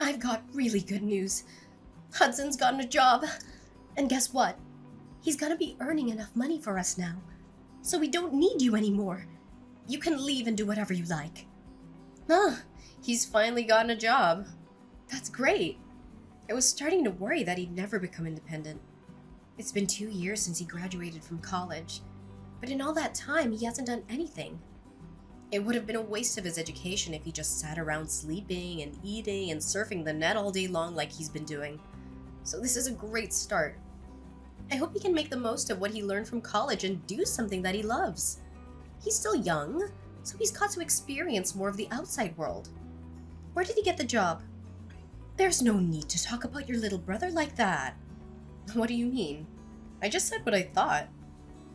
I've got really good news. Hudson's gotten a job. And guess what? He's gonna be earning enough money for us now. So we don't need you anymore. You can leave and do whatever you like. Huh, he's finally gotten a job. That's great. I was starting to worry that he'd never become independent. It's been 2 years since he graduated from college, but in all that time, he hasn't done anything. It would have been a waste of his education if he just sat around sleeping and eating and surfing the net all day long like he's been doing. So this is a great start. I hope he can make the most of what he learned from college and do something that he loves. He's still young, so he's got to experience more of the outside world. Where did he get the job? There's no need to talk about your little brother like that. What do you mean? I just said what I thought.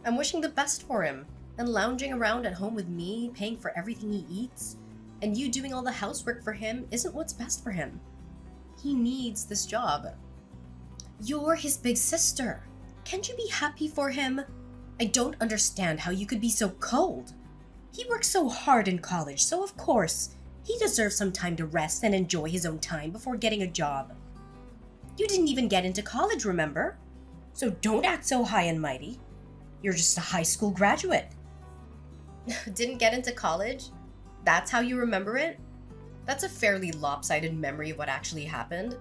I'm wishing the best for him, and lounging around at home with me, paying for everything he eats, and you doing all the housework for him isn't what's best for him. He needs this job. You're his big sister. Can't you be happy for him? I don't understand how you could be so cold. He worked so hard in college, so of course, he deserves some time to rest and enjoy his own time before getting a job. You didn't even get into college, remember? So don't act so high and mighty. You're just a high school graduate. Didn't get into college? That's how you remember it? That's a fairly lopsided memory of what actually happened.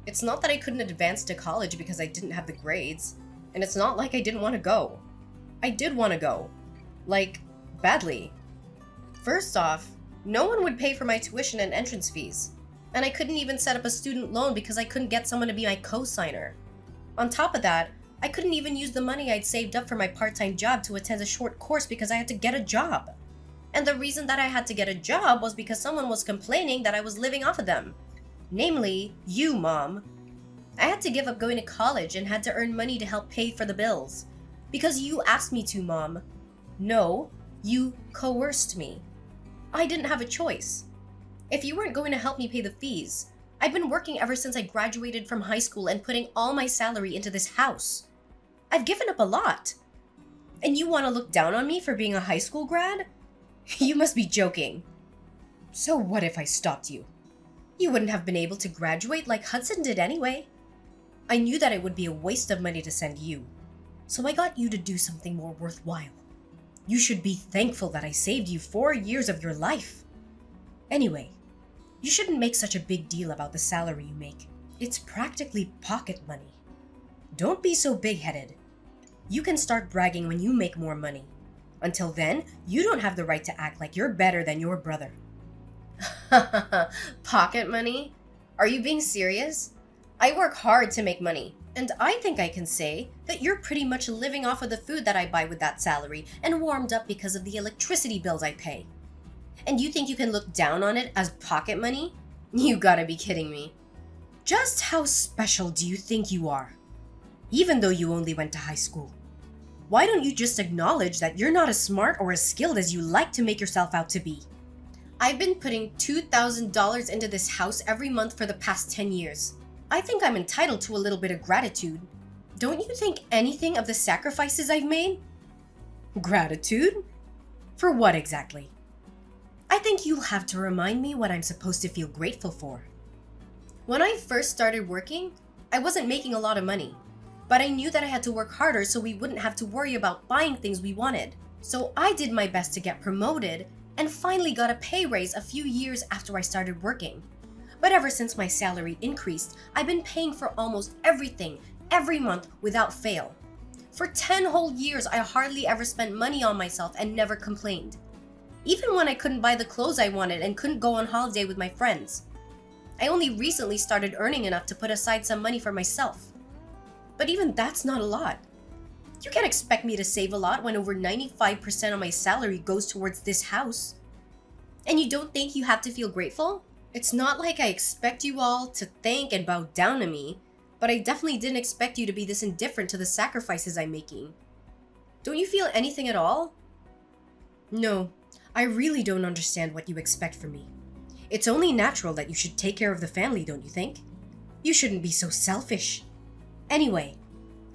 It's not that I couldn't advance to college because I didn't have the grades, and it's not like I didn't want to go. I did want to go. Like, badly. First off, no one would pay for my tuition and entrance fees, and I couldn't even set up a student loan because I couldn't get someone to be my co-signer. On top of that, I couldn't even use the money I'd saved up for my part-time job to attend a short course because I had to get a job. And the reason that I had to get a job was because someone was complaining that I was living off of them. Namely, you, Mom. I had to give up going to college and had to earn money to help pay for the bills. Because you asked me to, Mom. No, you coerced me. I didn't have a choice. If you weren't going to help me pay the fees, I've been working ever since I graduated from high school and putting all my salary into this house. I've given up a lot. And you want to look down on me for being a high school grad? You must be joking. So what if I stopped you? You wouldn't have been able to graduate like Hudson did anyway. I knew that it would be a waste of money to send you, so I got you to do something more worthwhile. You should be thankful that I saved you 4 years of your life. Anyway, you shouldn't make such a big deal about the salary you make. It's practically pocket money. Don't be so big-headed. You can start bragging when you make more money. Until then, you don't have the right to act like you're better than your brother. Pocket money? Are you being serious? I work hard to make money, and I think I can say that you're pretty much living off of the food that I buy with that salary and warmed up because of the electricity bills I pay. And you think you can look down on it as pocket money? You gotta be kidding me. Just how special do you think you are? Even though you only went to high school. Why don't you just acknowledge that you're not as smart or as skilled as you like to make yourself out to be? I've been putting $2,000 into this house every month for the past 10 years. I think I'm entitled to a little bit of gratitude. Don't you think anything of the sacrifices I've made? Gratitude? For what exactly? I think you'll have to remind me what I'm supposed to feel grateful for. When I first started working, I wasn't making a lot of money, but I knew that I had to work harder so we wouldn't have to worry about buying things we wanted. So I did my best to get promoted and finally got a pay raise a few years after I started working. But ever since my salary increased, I've been paying for almost everything every month without fail. For 10 whole years, I hardly ever spent money on myself and never complained. Even when I couldn't buy the clothes I wanted and couldn't go on holiday with my friends. I only recently started earning enough to put aside some money for myself. But even that's not a lot. You can't expect me to save a lot when over 95% of my salary goes towards this house. And you don't think you have to feel grateful? It's not like I expect you all to thank and bow down to me, but I definitely didn't expect you to be this indifferent to the sacrifices I'm making. Don't you feel anything at all? No, I really don't understand what you expect from me. It's only natural that you should take care of the family, don't you think? You shouldn't be so selfish. Anyway,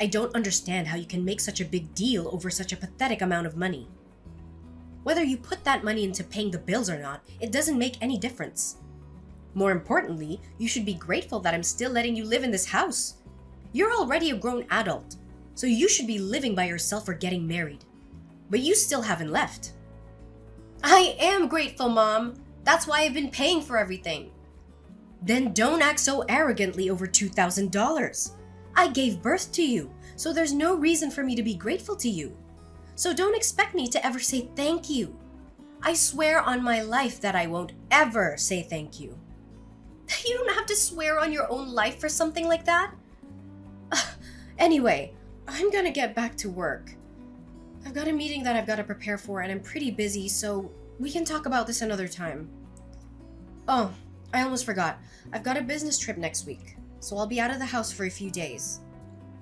I don't understand how you can make such a big deal over such a pathetic amount of money. Whether you put that money into paying the bills or not, it doesn't make any difference. More importantly, you should be grateful that I'm still letting you live in this house. You're already a grown adult, so you should be living by yourself or getting married. But you still haven't left. I am grateful, Mom. That's why I've been paying for everything. Then don't act so arrogantly over $2,000. I gave birth to you, so there's no reason for me to be grateful to you. So don't expect me to ever say thank you. I swear on my life that I won't ever say thank you. You don't have to swear on your own life for something like that. Anyway, I'm gonna get back to work. I've got a meeting that I've got to prepare for and I'm pretty busy, so we can talk about this another time. Oh, I almost forgot. I've got a business trip next week, so I'll be out of the house for a few days.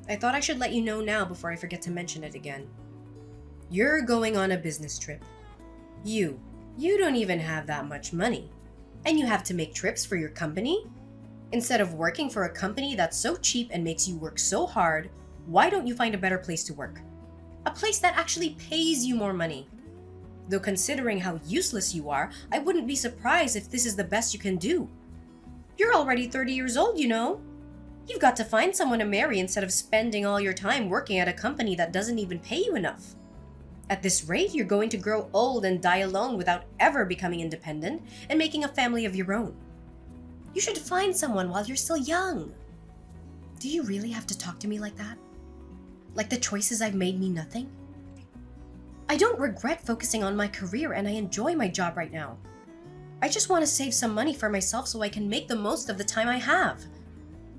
I thought I should let you know now before I forget to mention it again. You're going on a business trip. You don't even have that much money. And you have to make trips for your company? Instead of working for a company that's so cheap and makes you work so hard, why don't you find a better place to work? A place that actually pays you more money. Though considering how useless you are, I wouldn't be surprised if this is the best you can do. You're already 30 years old, you know. You've got to find someone to marry instead of spending all your time working at a company that doesn't even pay you enough. At this rate, you're going to grow old and die alone without ever becoming independent and making a family of your own. You should find someone while you're still young. Do you really have to talk to me like that? Like the choices I've made mean nothing? I don't regret focusing on my career and I enjoy my job right now. I just want to save some money for myself so I can make the most of the time I have.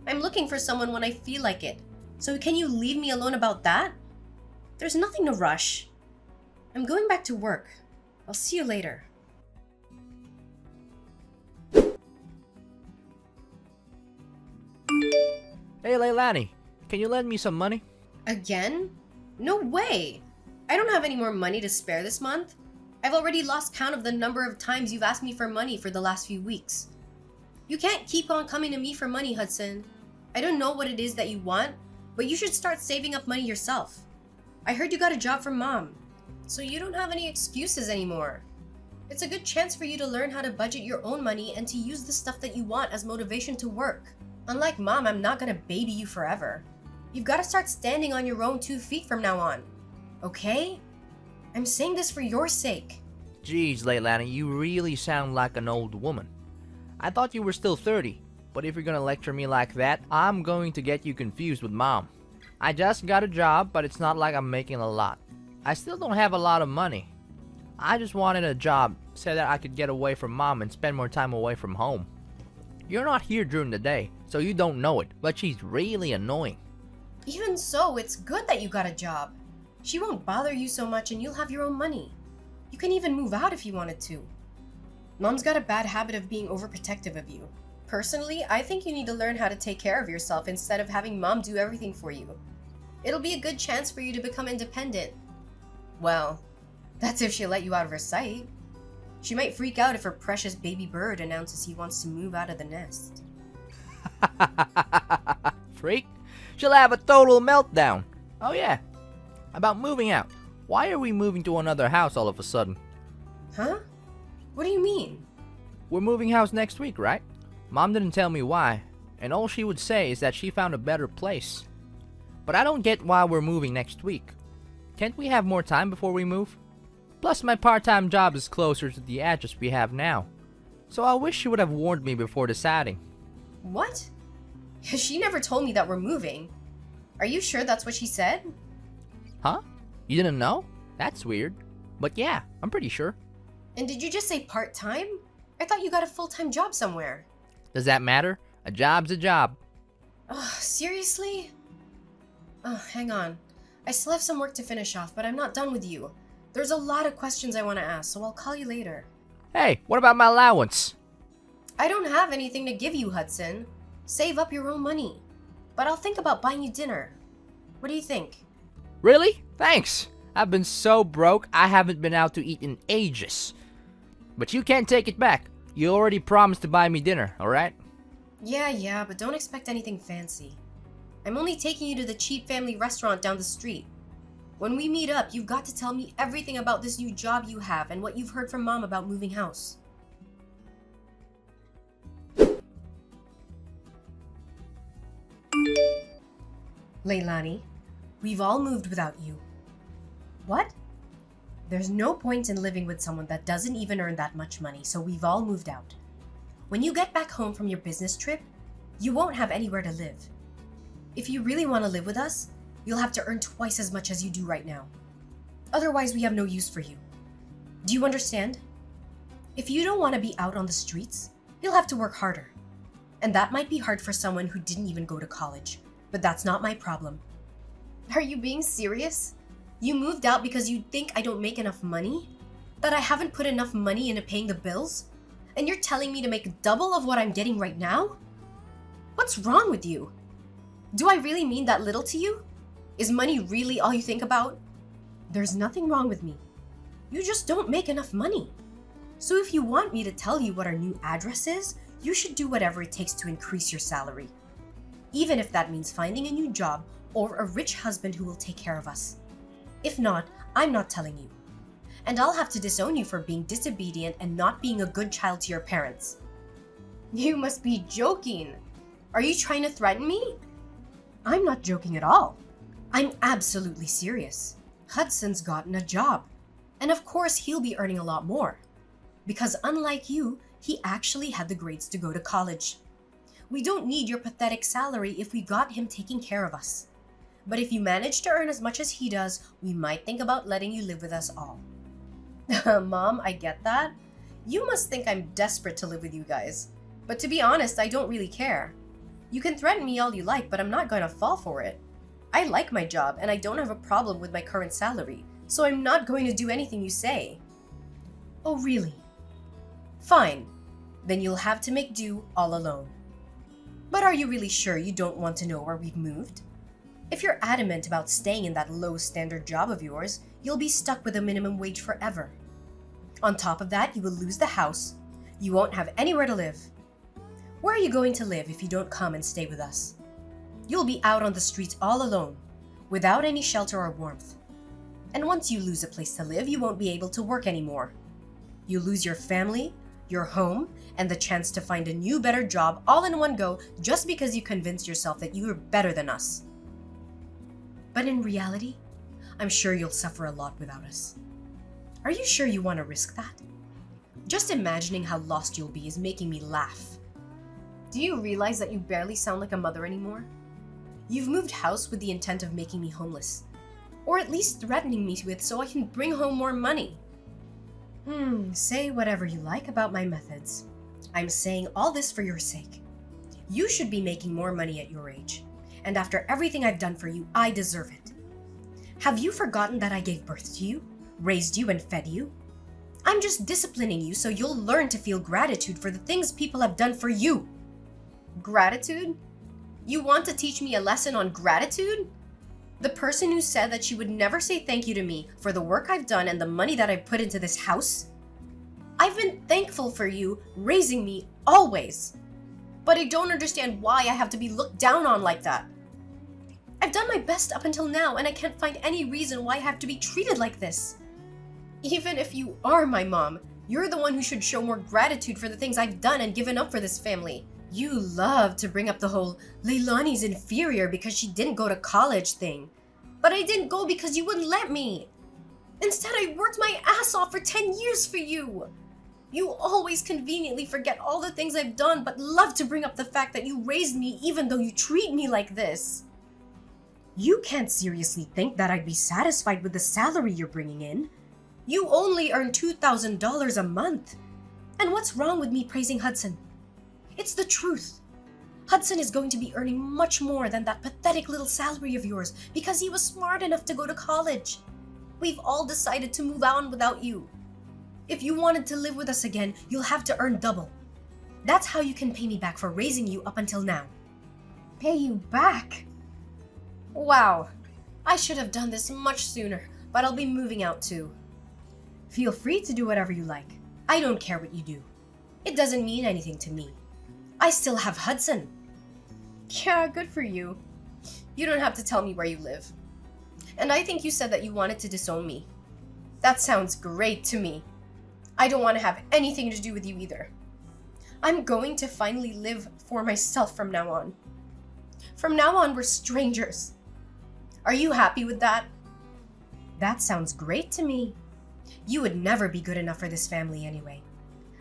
I'm looking for someone when I feel like it. So can you leave me alone about that? There's nothing to rush. I'm going back to work. I'll see you later. Hey Leilani, can you lend me some money? Again? No way! I don't have any more money to spare this month. I've already lost count of the number of times you've asked me for money for the last few weeks. You can't keep on coming to me for money, Hudson. I don't know what it is that you want, but you should start saving up money yourself. I heard you got a job from Mom, so you don't have any excuses anymore. It's a good chance for you to learn how to budget your own money and to use the stuff that you want as motivation to work. Unlike Mom, I'm not gonna baby you forever. You've got to start standing on your own 2 feet from now on. Okay? I'm saying this for your sake. Jeez, Leilani, you really sound like an old woman. I thought you were still 30, but if you're gonna lecture me like that, I'm going to get you confused with Mom. I just got a job, but it's not like I'm making a lot. I still don't have a lot of money. I just wanted a job so that I could get away from Mom and spend more time away from home. You're not here during the day, so you don't know it, but she's really annoying. Even so, it's good that you got a job. She won't bother you so much and you'll have your own money. You can even move out if you wanted to. Mom's got a bad habit of being overprotective of you. Personally, I think you need to learn how to take care of yourself instead of having Mom do everything for you. It'll be a good chance for you to become independent. Well, that's if she'll let you out of her sight. She might freak out if her precious baby bird announces he wants to move out of the nest. Freak? She'll have a total meltdown. Oh yeah, about moving out. Why are we moving to another house all of a sudden? Huh? What do you mean? We're moving house next week, right? Mom didn't tell me why, and all she would say is that she found a better place. But I don't get why we're moving next week. Can't we have more time before we move? Plus my part-time job is closer to the address we have now. So I wish she would have warned me before deciding. What? She never told me that we're moving. Are you sure that's what she said? Huh? You didn't know? That's weird. But yeah, I'm pretty sure. And did you just say part-time? I thought you got a full-time job somewhere. Does that matter? A job's a job. Ugh, seriously? Oh, hang on. I still have some work to finish off, but I'm not done with you. There's a lot of questions I want to ask, so I'll call you later. Hey, what about my allowance? I don't have anything to give you, Hudson. Save up your own money. But I'll think about buying you dinner. What do you think? Really? Thanks. I've been so broke, I haven't been out to eat in ages. But you can't take it back. You already promised to buy me dinner, alright? Yeah, but don't expect anything fancy. I'm only taking you to the cheap family restaurant down the street. When we meet up, you've got to tell me everything about this new job you have and what you've heard from Mom about moving house. Leilani, we've all moved without you. What? There's no point in living with someone that doesn't even earn that much money, so we've all moved out. When you get back home from your business trip, you won't have anywhere to live. If you really want to live with us, you'll have to earn twice as much as you do right now. Otherwise, we have no use for you. Do you understand? If you don't want to be out on the streets, you'll have to work harder. And that might be hard for someone who didn't even go to college, but that's not my problem. Are you being serious? You moved out because you think I don't make enough money? That I haven't put enough money into paying the bills? And you're telling me to make double of what I'm getting right now? What's wrong with you? Do I really mean that little to you? Is money really all you think about? There's nothing wrong with me. You just don't make enough money. So if you want me to tell you what our new address is, you should do whatever it takes to increase your salary. Even if that means finding a new job or a rich husband who will take care of us. If not, I'm not telling you. And I'll have to disown you for being disobedient and not being a good child to your parents. You must be joking. Are you trying to threaten me? I'm not joking at all. I'm absolutely serious. Hudson's gotten a job. And of course, he'll be earning a lot more. Because unlike you, he actually had the grades to go to college. We don't need your pathetic salary if we got him taking care of us. But if you manage to earn as much as he does, we might think about letting you live with us all. Mom, I get that. You must think I'm desperate to live with you guys. But to be honest, I don't really care. You can threaten me all you like, but I'm not going to fall for it. I like my job, and I don't have a problem with my current salary, so I'm not going to do anything you say. Oh, really? Fine. Then you'll have to make do all alone. But are you really sure you don't want to know where we've moved? If you're adamant about staying in that low-standard job of yours, you'll be stuck with a minimum wage forever. On top of that, you will lose the house. You won't have anywhere to live. Where are you going to live if you don't come and stay with us? You'll be out on the streets all alone, without any shelter or warmth. And once you lose a place to live, you won't be able to work anymore. You lose your family, your home, and the chance to find a new, better job all in one go just because you convinced yourself that you are better than us. But in reality, I'm sure you'll suffer a lot without us. Are you sure you want to risk that? Just imagining how lost you'll be is making me laugh. Do you realize that you barely sound like a mother anymore? You've moved house with the intent of making me homeless. Or at least threatening me with so I can bring home more money. Say whatever you like about my methods. I'm saying all this for your sake. You should be making more money at your age. And after everything I've done for you, I deserve it. Have you forgotten that I gave birth to you, raised you, and fed you? I'm just disciplining you so you'll learn to feel gratitude for the things people have done for you. Gratitude? You want to teach me a lesson on gratitude? The person who said that she would never say thank you to me for the work I've done and the money that I've put into this house? I've been thankful for you raising me always. But I don't understand why I have to be looked down on like that. I've done my best up until now, and I can't find any reason why I have to be treated like this. Even if you are my mom, you're the one who should show more gratitude for the things I've done and given up for this family. You love to bring up the whole Leilani's inferior because she didn't go to college thing. But I didn't go because you wouldn't let me. Instead, I worked my ass off for 10 years for you. You always conveniently forget all the things I've done, but love to bring up the fact that you raised me even though you treat me like this. You can't seriously think that I'd be satisfied with the salary you're bringing in. You only earn $2,000 a month. And what's wrong with me praising Hudson? It's the truth. Hudson is going to be earning much more than that pathetic little salary of yours because he was smart enough to go to college. We've all decided to move on without you. If you wanted to live with us again, you'll have to earn double. That's how you can pay me back for raising you up until now. Pay you back? Wow. I should have done this much sooner, but I'll be moving out too. Feel free to do whatever you like. I don't care what you do. It doesn't mean anything to me. I still have Hudson. Yeah, good for you. You don't have to tell me where you live. And I think you said that you wanted to disown me. That sounds great to me. I don't want to have anything to do with you either. I'm going to finally live for myself from now on. From now on, we're strangers. Are you happy with that? That sounds great to me. You would never be good enough for this family anyway.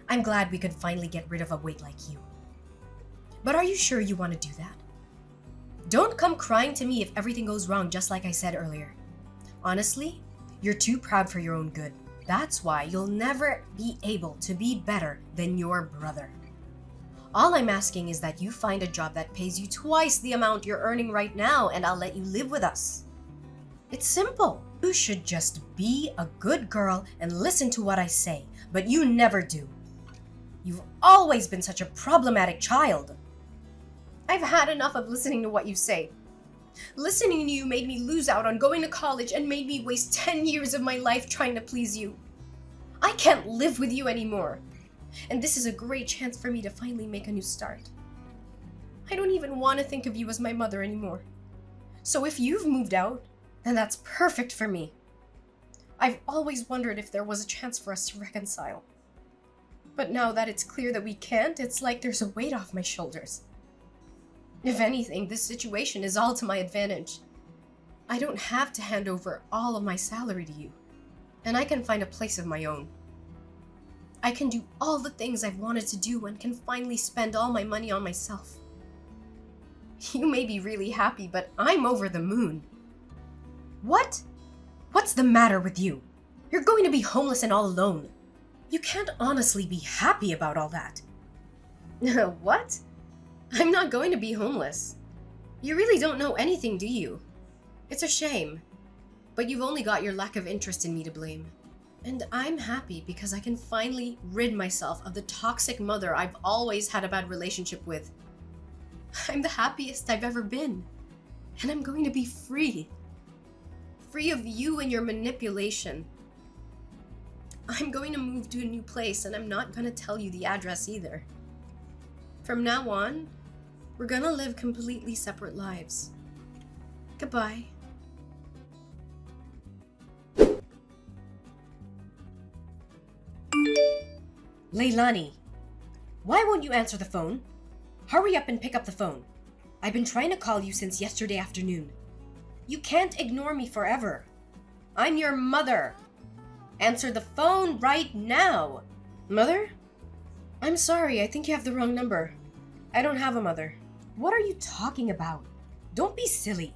I'm glad we could finally get rid of a weight like you. But are you sure you want to do that? Don't come crying to me if everything goes wrong, just like I said earlier. Honestly, you're too proud for your own good. That's why you'll never be able to be better than your brother. All I'm asking is that you find a job that pays you twice the amount you're earning right now, and I'll let you live with us. It's simple. You should just be a good girl and listen to what I say, but you never do. You've always been such a problematic child. I've had enough of listening to what you say. Listening to you made me lose out on going to college and made me waste 10 years of my life trying to please you. I can't live with you anymore. And this is a great chance for me to finally make a new start. I don't even want to think of you as my mother anymore. So if you've moved out, then that's perfect for me. I've always wondered if there was a chance for us to reconcile. But now that it's clear that we can't, it's like there's a weight off my shoulders. If anything, this situation is all to my advantage. I don't have to hand over all of my salary to you, and I can find a place of my own. I can do all the things I've wanted to do and can finally spend all my money on myself. You may be really happy, but I'm over the moon. What? What's the matter with you? You're going to be homeless and all alone. You can't honestly be happy about all that. What? I'm not going to be homeless. You really don't know anything, do you? It's a shame. But you've only got your lack of interest in me to blame. And I'm happy because I can finally rid myself of the toxic mother I've always had a bad relationship with. I'm the happiest I've ever been. And I'm going to be free. Free of you and your manipulation. I'm going to move to a new place and I'm not going to tell you the address either. From now on, we're going to live completely separate lives. Goodbye. Leilani, why won't you answer the phone? Hurry up and pick up the phone. I've been trying to call you since yesterday afternoon. You can't ignore me forever. I'm your mother. Answer the phone right now. Mother? I'm sorry, I think you have the wrong number. I don't have a mother. What are you talking about? Don't be silly.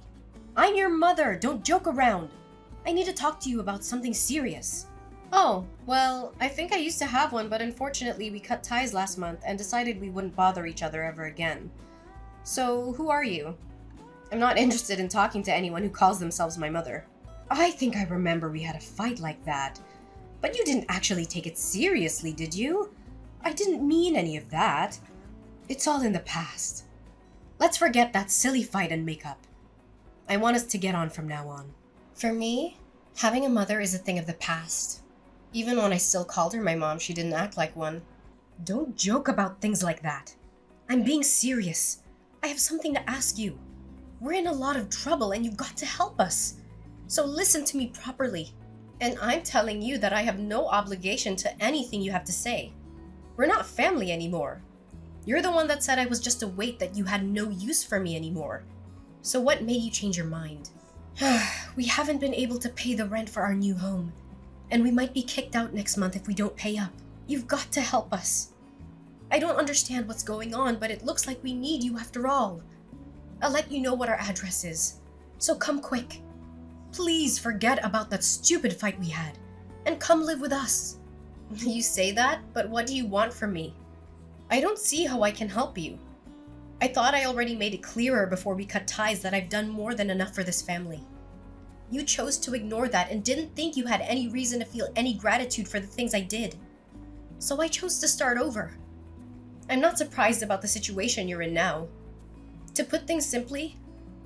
I'm your mother. Don't joke around. I need to talk to you about something serious. Oh, well, I think I used to have one, but unfortunately we cut ties last month and decided we wouldn't bother each other ever again. So, who are you? I'm not interested in talking to anyone who calls themselves my mother. I think I remember we had a fight like that. But you didn't actually take it seriously, did you? I didn't mean any of that. It's all in the past. Let's forget that silly fight and make up. I want us to get on from now on. For me, having a mother is a thing of the past. Even when I still called her my mom, she didn't act like one. Don't joke about things like that. I'm being serious. I have something to ask you. We're in a lot of trouble and you've got to help us. So listen to me properly. And I'm telling you that I have no obligation to anything you have to say. We're not family anymore. You're the one that said I was just a weight, that you had no use for me anymore. So what made you change your mind? We haven't been able to pay the rent for our new home. And we might be kicked out next month if we don't pay up. You've got to help us. I don't understand what's going on, but it looks like we need you after all. I'll let you know what our address is. So come quick. Please forget about that stupid fight we had. And come live with us. You say that, but what do you want from me? I don't see how I can help you. I thought I already made it clearer before we cut ties that I've done more than enough for this family. You chose to ignore that and didn't think you had any reason to feel any gratitude for the things I did. So I chose to start over. I'm not surprised about the situation you're in now. To put things simply,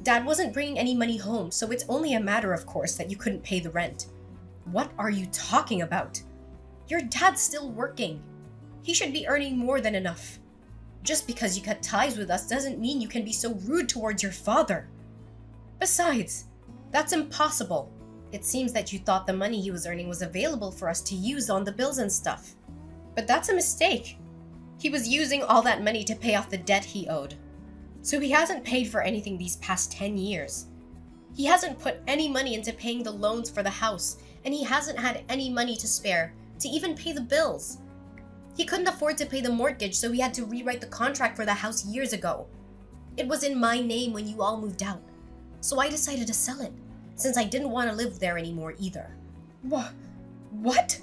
Dad wasn't bringing any money home, so it's only a matter of course that you couldn't pay the rent. What are you talking about? Your dad's still working. He should be earning more than enough. Just because you cut ties with us doesn't mean you can be so rude towards your father. Besides, that's impossible. It seems that you thought the money he was earning was available for us to use on the bills and stuff. But that's a mistake. He was using all that money to pay off the debt he owed. So he hasn't paid for anything these past 10 years. He hasn't put any money into paying the loans for the house, and he hasn't had any money to spare to even pay the bills. He couldn't afford to pay the mortgage, so he had to rewrite the contract for the house years ago. It was in my name when you all moved out, so I decided to sell it, since I didn't want to live there anymore either. What?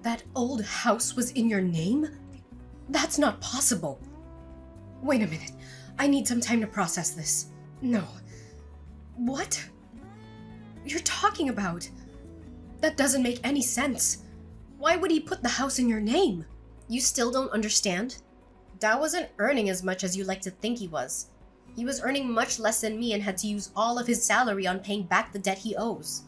That old house was in your name? That's not possible. Wait a minute. I need some time to process this. No. What? You're talking about? That doesn't make any sense. Why would he put the house in your name? You still don't understand? Dad wasn't earning as much as you like to think he was. He was earning much less than me and had to use all of his salary on paying back the debt he owes.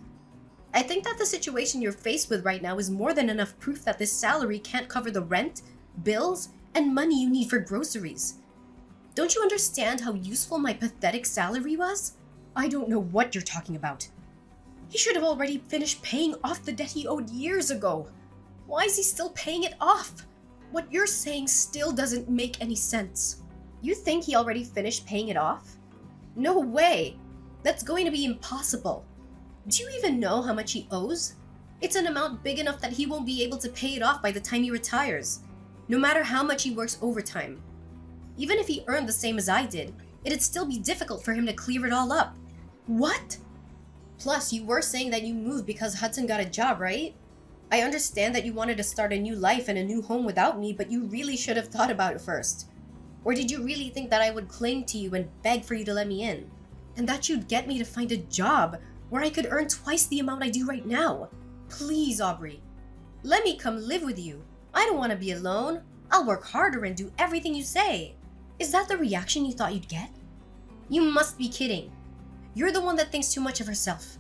I think that the situation you're faced with right now is more than enough proof that this salary can't cover the rent, bills, and money you need for groceries. Don't you understand how useful my pathetic salary was? I don't know what you're talking about. He should have already finished paying off the debt he owed years ago. Why is he still paying it off? What you're saying still doesn't make any sense. You think he already finished paying it off? No way! That's going to be impossible. Do you even know how much he owes? It's an amount big enough that he won't be able to pay it off by the time he retires, no matter how much he works overtime. Even if he earned the same as I did, it'd still be difficult for him to clear it all up. What? Plus, you were saying that you moved because Hudson got a job, right? I understand that you wanted to start a new life and a new home without me, but you really should have thought about it first. Or did you really think that I would cling to you and beg for you to let me in? And that you'd get me to find a job where I could earn twice the amount I do right now? Please, Aubrey. Let me come live with you. I don't want to be alone. I'll work harder and do everything you say. Is that the reaction you thought you'd get? You must be kidding. You're the one that thinks too much of herself.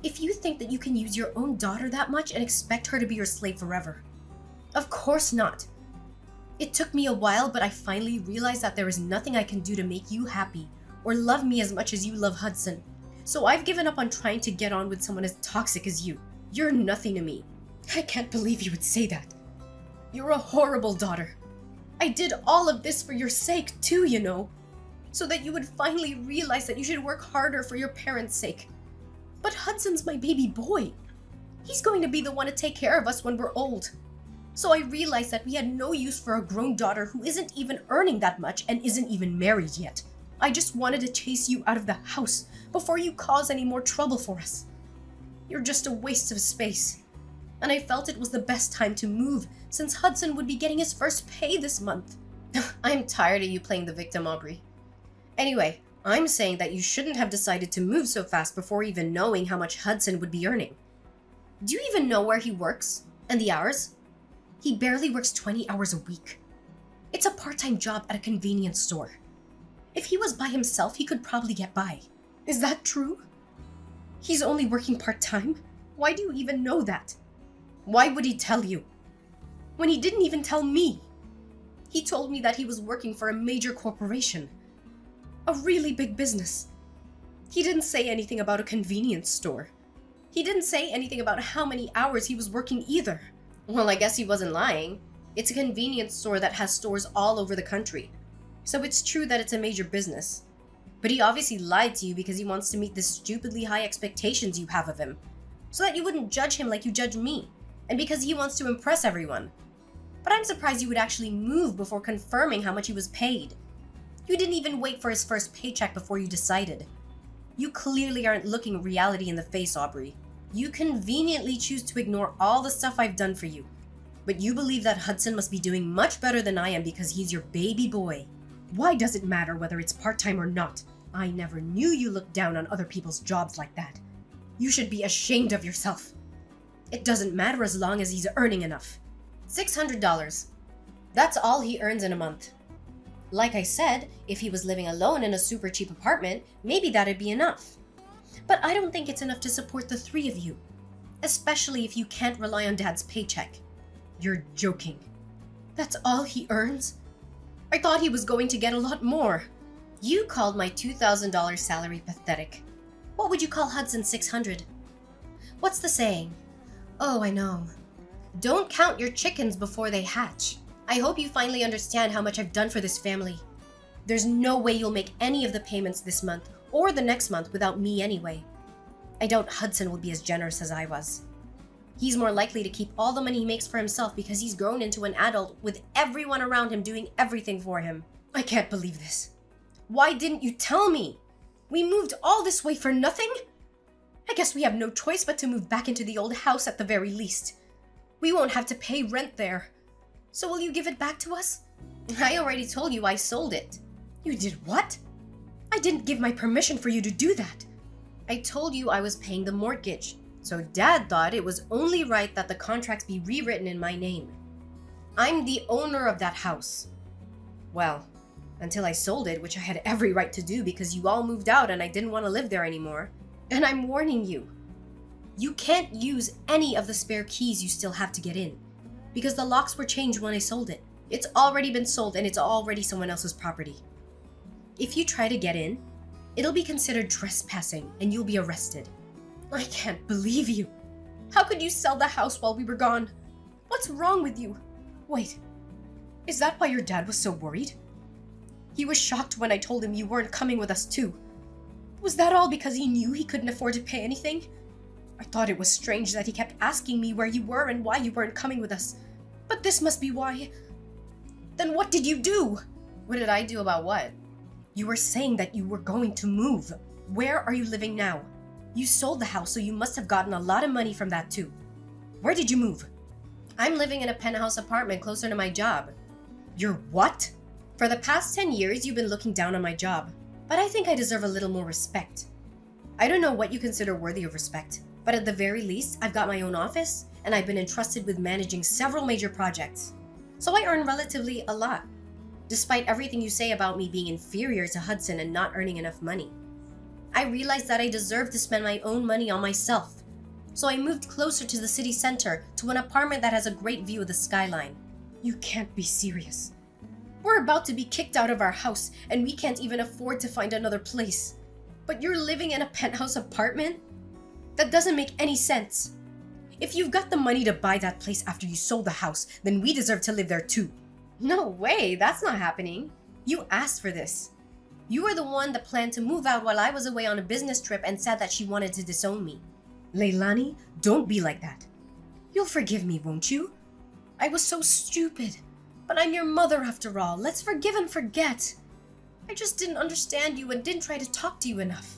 If you think that you can use your own daughter that much and expect her to be your slave forever. Of course not. It took me a while, but I finally realized that there is nothing I can do to make you happy or love me as much as you love Hudson. So I've given up on trying to get on with someone as toxic as you. You're nothing to me. I can't believe you would say that. You're a horrible daughter. I did all of this for your sake too, you know. So that you would finally realize that you should work harder for your parents' sake. But Hudson's my baby boy. He's going to be the one to take care of us when we're old. So I realized that we had no use for a grown daughter who isn't even earning that much and isn't even married yet. I just wanted to chase you out of the house before you cause any more trouble for us. You're just a waste of space. And I felt it was the best time to move since Hudson would be getting his first pay this month. I'm tired of you playing the victim, Aubrey. Anyway, I'm saying that you shouldn't have decided to move so fast before even knowing how much Hudson would be earning. Do you even know where he works? And the hours? He barely works 20 hours a week. It's a part-time job at a convenience store. If he was by himself, he could probably get by. Is that true? He's only working part-time? Why do you even know that? Why would he tell you? When he didn't even tell me. He told me that he was working for a major corporation. A really big business. He didn't say anything about a convenience store. He didn't say anything about how many hours he was working either. Well, I guess he wasn't lying. It's a convenience store that has stores all over the country. So it's true that it's a major business. But he obviously lied to you because he wants to meet the stupidly high expectations you have of him. So that you wouldn't judge him like you judge me. And because he wants to impress everyone. But I'm surprised you would actually move before confirming how much he was paid. You didn't even wait for his first paycheck before you decided. You clearly aren't looking reality in the face, Aubrey. You conveniently choose to ignore all the stuff I've done for you. But you believe that Hudson must be doing much better than I am because he's your baby boy. Why does it matter whether it's part-time or not? I never knew you looked down on other people's jobs like that. You should be ashamed of yourself. It doesn't matter as long as he's earning enough. $600. That's all he earns in a month. Like I said, if he was living alone in a super cheap apartment, maybe that'd be enough. But I don't think it's enough to support the three of you. Especially if you can't rely on Dad's paycheck. You're joking. That's all he earns? I thought he was going to get a lot more. You called my $2,000 salary pathetic. What would you call Hudson's $600? What's the saying? Oh, I know. Don't count your chickens before they hatch. I hope you finally understand how much I've done for this family. There's no way you'll make any of the payments this month, or the next month without me anyway. I doubt Hudson will be as generous as I was. He's more likely to keep all the money he makes for himself because he's grown into an adult with everyone around him doing everything for him. I can't believe this. Why didn't you tell me? We moved all this way for nothing? I guess we have no choice but to move back into the old house at the very least. We won't have to pay rent there. So will you give it back to us? I already told you I sold it. You did what? I didn't give my permission for you to do that. I told you I was paying the mortgage, so Dad thought it was only right that the contracts be rewritten in my name. I'm the owner of that house. Well, until I sold it, which I had every right to do because you all moved out and I didn't want to live there anymore. And I'm warning you, you can't use any of the spare keys you still have to get in, because the locks were changed when I sold it. It's already been sold and it's already someone else's property. If you try to get in, it'll be considered trespassing and you'll be arrested. I can't believe you. How could you sell the house while we were gone? What's wrong with you? Wait, is that why your dad was so worried? He was shocked when I told him you weren't coming with us too. Was that all because he knew he couldn't afford to pay anything? I thought it was strange that he kept asking me where you were and why you weren't coming with us. But this must be why. Then what did you do? What did I do about what? You were saying that you were going to move. Where are you living now? You sold the house, so you must have gotten a lot of money from that too. Where did you move? I'm living in a penthouse apartment closer to my job. You're what? For the past 10 years, you've been looking down on my job. But I think I deserve a little more respect. I don't know what you consider worthy of respect, but at the very least, I've got my own office, and I've been entrusted with managing several major projects. So I earn relatively a lot, despite everything you say about me being inferior to Hudson and not earning enough money. I realized that I deserve to spend my own money on myself. So I moved closer to the city center to an apartment that has a great view of the skyline. You can't be serious. We're about to be kicked out of our house and we can't even afford to find another place. But you're living in a penthouse apartment? That doesn't make any sense. If you've got the money to buy that place after you sold the house, then we deserve to live there too. No way, that's not happening. You asked for this. You were the one that planned to move out while I was away on a business trip and said that she wanted to disown me. Leilani, don't be like that. You'll forgive me, won't you? I was so stupid. But I'm your mother after all. Let's forgive and forget. I just didn't understand you and didn't try to talk to you enough.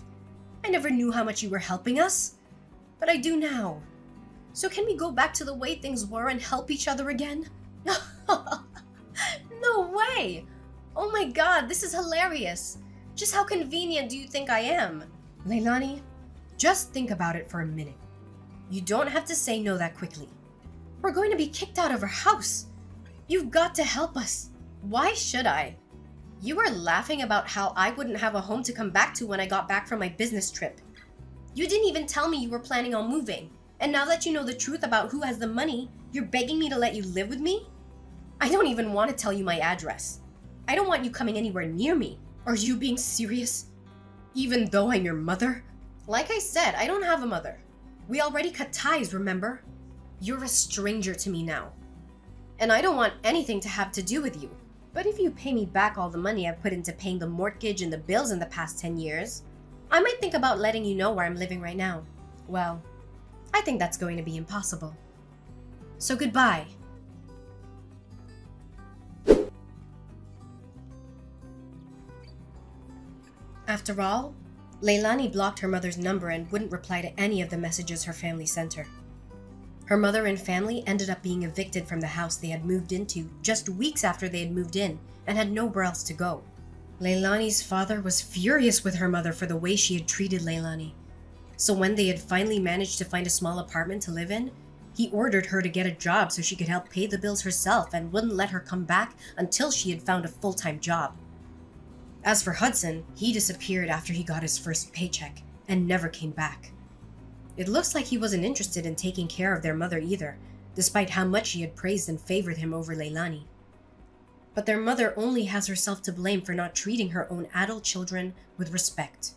I never knew how much you were helping us. But I do now. So can we go back to the way things were and help each other again? No way! Oh my god, this is hilarious. Just how convenient do you think I am? Leilani, just think about it for a minute. You don't have to say no that quickly. We're going to be kicked out of our house. You've got to help us. Why should I? You were laughing about how I wouldn't have a home to come back to when I got back from my business trip. You didn't even tell me you were planning on moving. And now that you know the truth about who has the money, you're begging me to let you live with me? I don't even want to tell you my address. I don't want you coming anywhere near me. Are you being serious? Even though I'm your mother? Like I said, I don't have a mother. We already cut ties, remember? You're a stranger to me now. And I don't want anything to have to do with you. But if you pay me back all the money I've put into paying the mortgage and the bills in the past 10 years, I might think about letting you know where I'm living right now. Well, I think that's going to be impossible. So goodbye. After all, Leilani blocked her mother's number and wouldn't reply to any of the messages her family sent her. Her mother and family ended up being evicted from the house they had moved into just weeks after they had moved in and had nowhere else to go. Leilani's father was furious with her mother for the way she had treated Leilani. So when they had finally managed to find a small apartment to live in, he ordered her to get a job so she could help pay the bills herself and wouldn't let her come back until she had found a full-time job. As for Hudson, he disappeared after he got his first paycheck and never came back. It looks like he wasn't interested in taking care of their mother either, despite how much she had praised and favored him over Leilani. But their mother only has herself to blame for not treating her own adult children with respect.